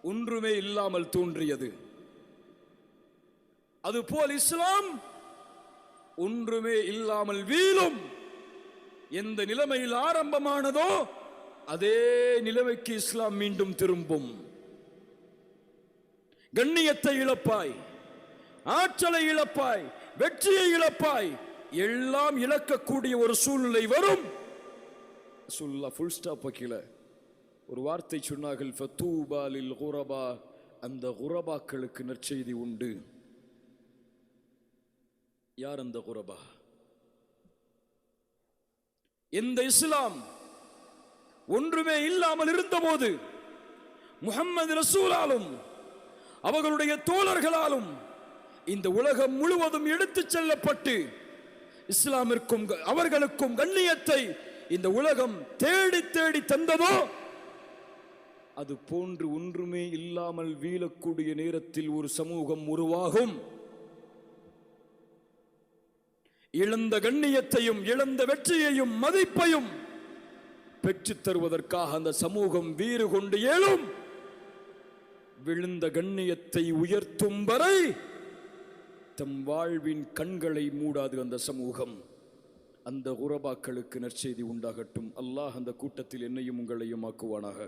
ஒன்றுமே இல்லாமல் தோன்றியது. அதுபோல் இஸ்லாம் ஒன்றுமே இல்லாமல் வீழும். எந்த நிலைமையில் ஆரம்பமானதோ அதே நிலைமைக்கு இஸ்லாம் மீண்டும் திரும்பும். கண்ணியத்தை இழப்பாய், ஆற்றலை இழப்பாய், வெற்றியை இழப்பாய், எல்லாம் இழக்கக்கூடிய ஒரு சூழ்நிலை வரும். ஃபுல் ஸ்டாப் வைக்கல, ஒரு வார்த்தை சொன்னார்கள், ஃபதூபா லில் குரபா, அந்த குரபாக்களுக்கு நற்செய்தி உண்டு. யார் அந்த குரபா? இந்த இஸ்லாம் ஒன்றுமே இல்லாமல் இருந்தபோது முஹம்மது ரசூலாலும் அவர்களுடைய தோழர்களாலும் இந்த உலகம் முழுவதும் எடுத்துச் செல்லப்பட்டு இஸ்லாமிற்கும் அவர்களுக்கும் கண்ணியத்தை இந்த உலகம் தேடி தேடி தந்ததோ, அது போன்று ஒன்றுமே இல்லாமல் வீழக்கூடிய நேரத்தில் ஒரு சமூகம் உருவாகும். இழந்த கண்ணியத்தையும் இழந்த வெற்றியையும் மதிப்பையும் பெற்றுத் தருவதற்காக அந்த சமூகம் வீறு கொண்டு எழும். விழுந்த கண்ணியத்தை உயர்த்தும் வரை தம் வாழ்வின் கண்களை மூடாது அந்த சமூகம். அந்த குரபாக்களுக்கு நற்செய்தி உண்டாகட்டும். அல்லாஹ் அந்த கூட்டத்தில் என்னையும் உங்களையும் ஆக்குவானாக.